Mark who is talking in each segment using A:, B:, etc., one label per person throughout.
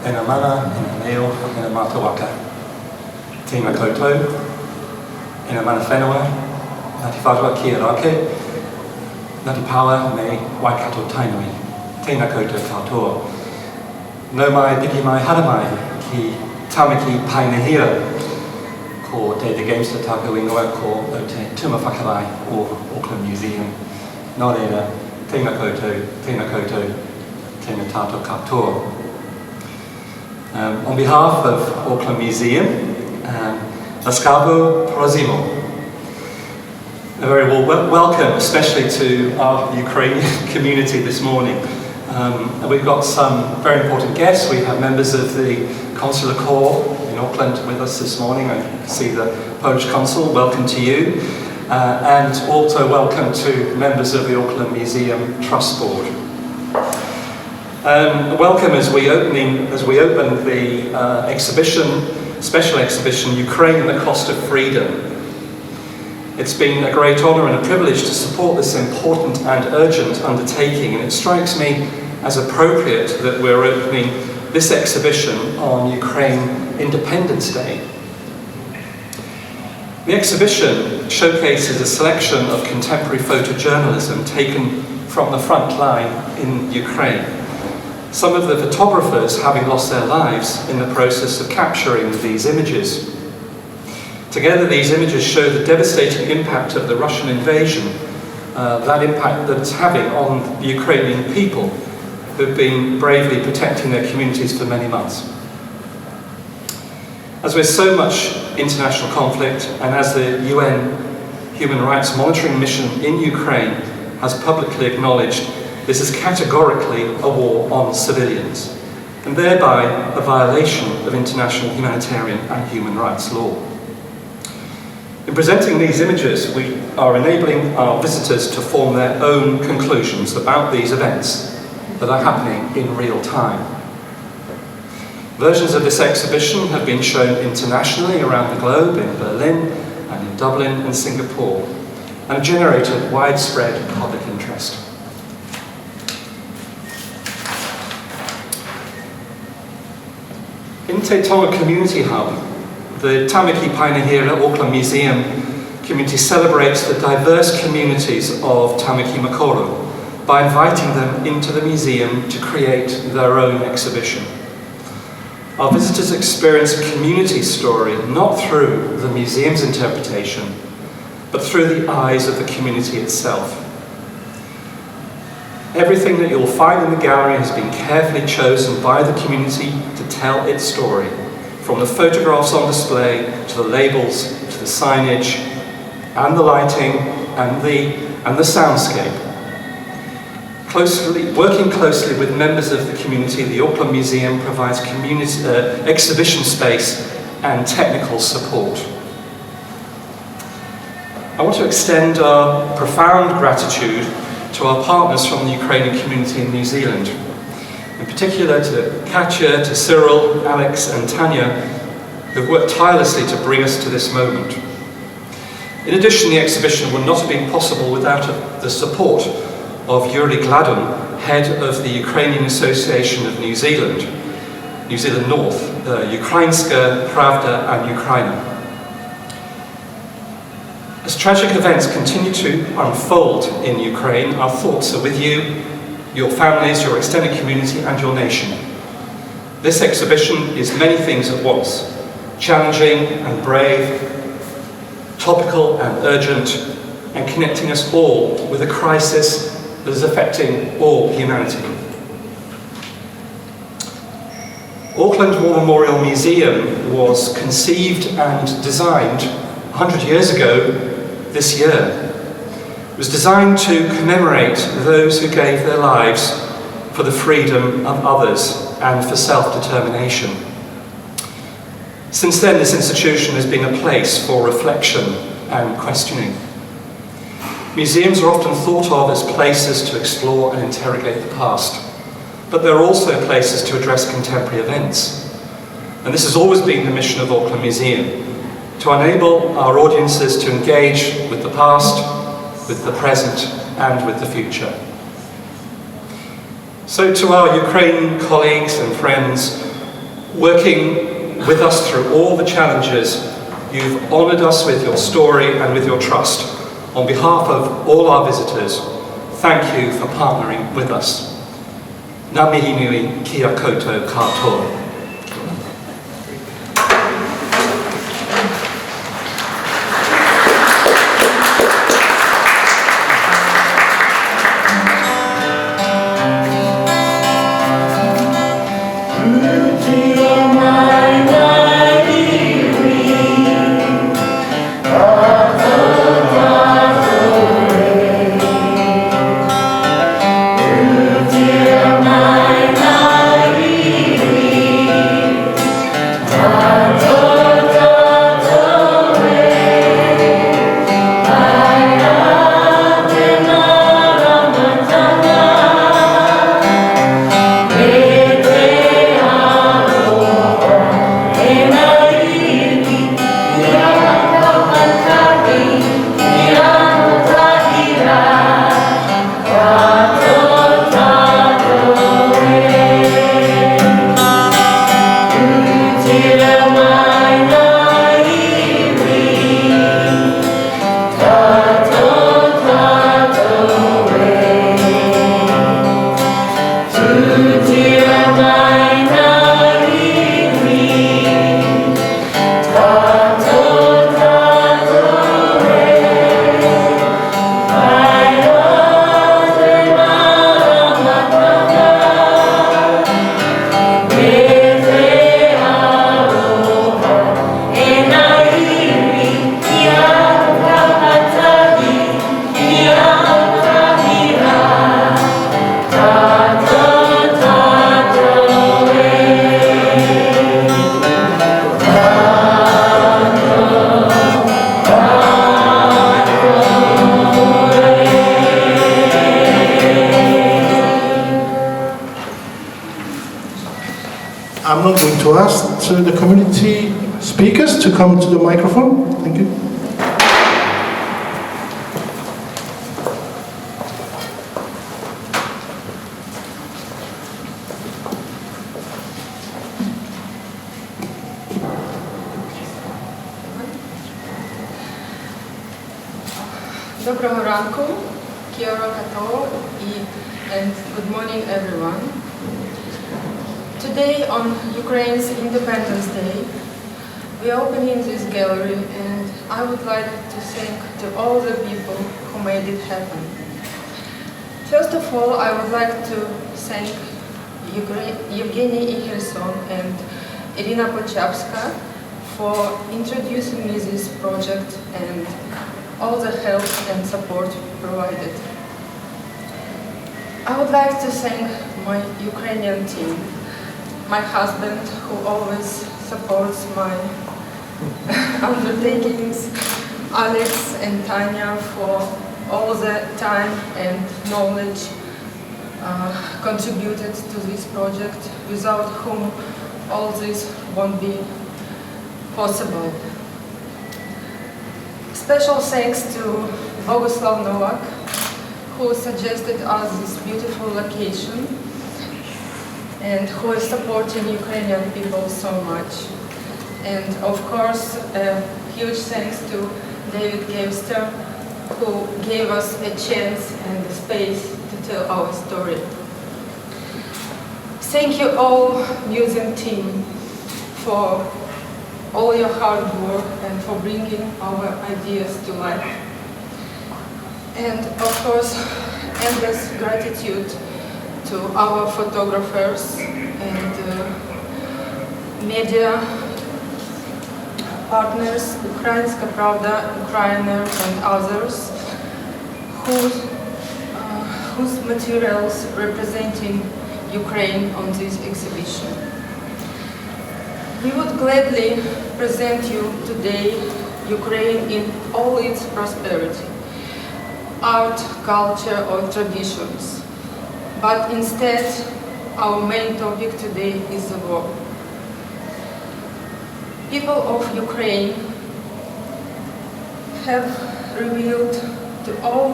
A: Ena mana, ena leo, ena mātawaka. Tēnā koutou, ena mana whenua, Ngāti whātua ki a rake, Ngāti Pawa me Waikato tainui. Tēnā koutou katoa. No mai, piki mai, hara mai, ki tamaki painahira, ko te Gaimster tāku ingoa, ko o te tuma whakarai o Auckland Museum. Nō reira, tēnā koutou, tēnā tātou katoa. On behalf of Auckland Museum, Laskavo Prozimo, a very warm welcome, especially to our Ukrainian community this morning. And we've got some very important guests. We have members of the Consular Corps in Auckland with us this morning. I can see the Polish Consul, welcome to you. And also welcome to members of the Auckland Museum Trust Board. Welcome as we open the special exhibition, Ukraine, the Cost of Freedom. It's been a great honour and a privilege to support this important and urgent undertaking, and it strikes me as appropriate that we're opening this exhibition on Ukraine Independence Day. The exhibition showcases a selection of contemporary photojournalism taken from the front line in Ukraine. Some of the photographers having lost their lives in the process of capturing these images. Together, these images show the devastating impact of the Russian invasion, that impact that it's having on the Ukrainian people who've been bravely protecting their communities for many months. As with so much international conflict, and as the UN Human Rights Monitoring Mission in Ukraine has publicly acknowledged, this is categorically a war on civilians, and thereby a violation of international humanitarian and human rights law. In presenting these images, we are enabling our visitors to form their own conclusions about these events that are happening in real time. Versions of this exhibition have been shown internationally around the globe, in Berlin and in Dublin and Singapore, and have generated widespread public interest. In Te Tonga Community Hub, the Tamaki Painahira Auckland Museum community celebrates the diverse communities of Tamaki Makaurau by inviting them into the museum to create their own exhibition. Our visitors experience a community story not through the museum's interpretation, but through the eyes of the community itself. Everything that you'll find in the gallery has been carefully chosen by the community to tell its story, from the photographs on display, to the labels, to the signage, and the lighting, and the soundscape. Working closely with members of the community, the Auckland Museum provides exhibition space and technical support. I want to extend our profound gratitude to our partners from the Ukrainian community in New Zealand, in particular to Katia, to Cyril, Alex and Tanya, who've worked tirelessly to bring us to this moment. In addition, the exhibition would not have been possible without the support of Yuri Gladun, head of the Ukrainian Association of New Zealand North, Ukrainska Pravda and Ukraina. As tragic events continue to unfold in Ukraine, our thoughts are with you, your families, your extended community and your nation. This exhibition is many things at once, challenging and brave, topical and urgent, and connecting us all with a crisis that is affecting all humanity. Auckland War Memorial Museum was conceived and designed 100 years ago this year. It was designed to commemorate those who gave their lives for the freedom of others and for self-determination. Since then, this institution has been a place for reflection and questioning. Museums are often thought of as places to explore and interrogate the past, but they're also places to address contemporary events. And this has always been the mission of Auckland Museum, to enable our audiences to engage with the past, with the present, and with the future. So to our Ukrainian colleagues and friends,
B: Working with us through all the challenges, you've honoured us with your story and with your trust. On behalf of all our visitors, thank you for partnering with us. Ngā mihi nui kia koutou katoa.
C: I'm now going to ask the community speakers to come to the microphone. Thank you.
D: Доброго ранку, Curator, and good morning everyone. Today on Ukraine's Independence Day, we are opening this gallery and I would like to thank to all the people who made it happen. First of all, I would like to thank Evgeny Ihelson and Irina Pochapska for introducing me this project and all the help and support provided. I would like to thank my Ukrainian team, my husband who always supports my undertakings, Alex and Tanya for all the time and knowledge contributed to this project, without whom all this won't be possible. Special thanks to Boguslav Novak, who suggested us this beautiful location and who is supporting Ukrainian people so much. And of course, a huge thanks to David Gaimster, who gave us a chance and a space to tell our story. Thank you all, museum team, for all your hard work and for bringing our ideas to life. And of course, endless gratitude to our photographers and media partners, Ukrainska Pravda, Ukrainer and others, whose materials representing Ukraine on this exhibition. We would gladly present you today Ukraine in all its prosperity, art, culture or traditions. But instead, our main topic today is the war. People of Ukraine have revealed to all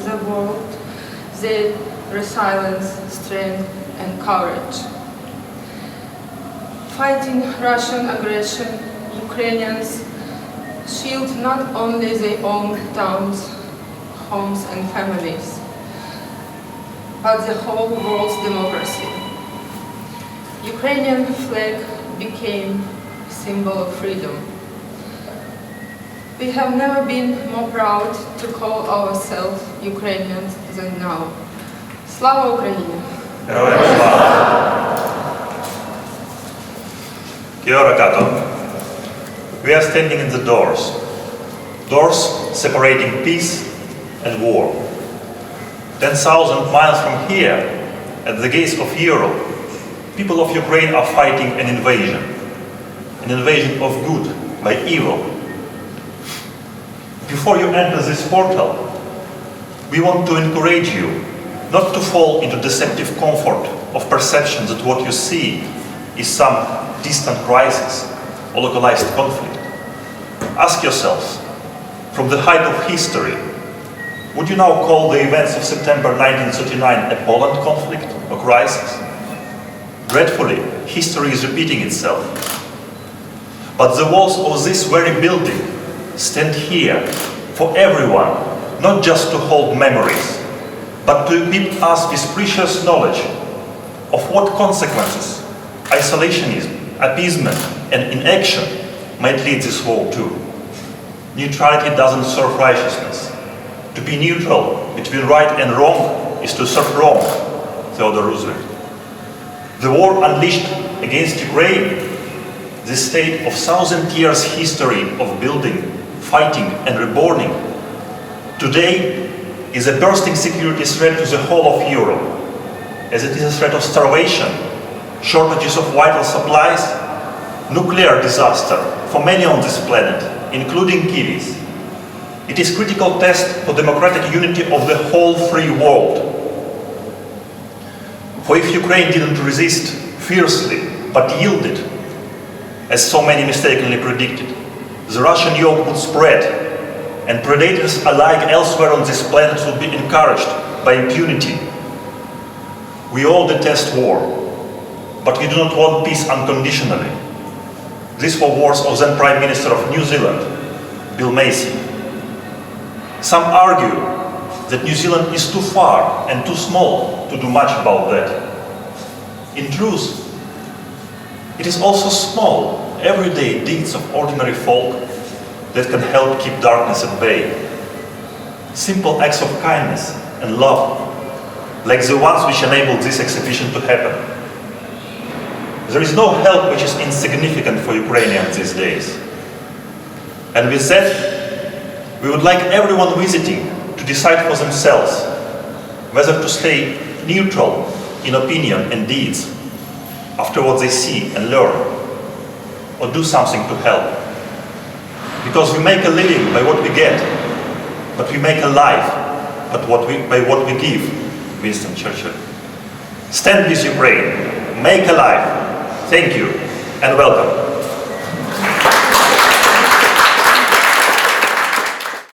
D: the world their resilience, strength and courage. Fighting Russian aggression, Ukrainians shield not only their own towns, homes and families, but the whole world's democracy. Ukrainian flag became a symbol of freedom. We have never been more proud to call ourselves Ukrainians than now. Slava Ukraini!
E: Kia ora kato. We are standing in the doors. Doors separating peace and war. 10,000 miles from here, at the gates of Europe, people of Ukraine are fighting an invasion of good by evil. Before you enter this portal, we want to encourage you not to fall into deceptive comfort of perception that what you see is some distant crisis or localized conflict. Ask yourselves, from the height of history, would you now call the events of September 1939 a Poland conflict or crisis? Dreadfully, history is repeating itself. But the walls of this very building stand here for everyone, not just to hold memories, but to equip us with precious knowledge of what consequences isolationism, appeasement, and inaction might lead this war to. Neutrality doesn't serve righteousness. To be neutral between right and wrong is to serve wrong, Theodore Roosevelt. The war unleashed against Ukraine, this state of 1,000 years history of building, fighting, and reborning, today is a bursting security threat to the whole of Europe, as it is a threat of starvation, shortages of vital supplies, nuclear disaster for many on this planet, including Kiwis. It is a critical test for democratic unity of the whole free world. For if Ukraine didn't resist fiercely, but yielded, as so many mistakenly predicted, the Russian yoke would spread, and predators alike elsewhere on this planet would be encouraged by impunity. We all detest war, but we do not want peace unconditionally. These were words of then Prime Minister of New Zealand, Bill Macy. Some argue that New Zealand is too far and too small to do much about that. In truth, it is also small, everyday deeds of ordinary folk that can help keep darkness at bay. Simple acts of kindness and love, like the ones which enabled this exhibition to happen. There is no help which is insignificant for Ukrainians these days. And with that, we would like everyone visiting to decide for themselves whether to stay neutral in opinion and deeds after what they see and learn, or do something to help. Because we make a living by what we get, but we make a life by what we give, Winston Churchill. Stand with Ukraine, make a life. Thank you and welcome.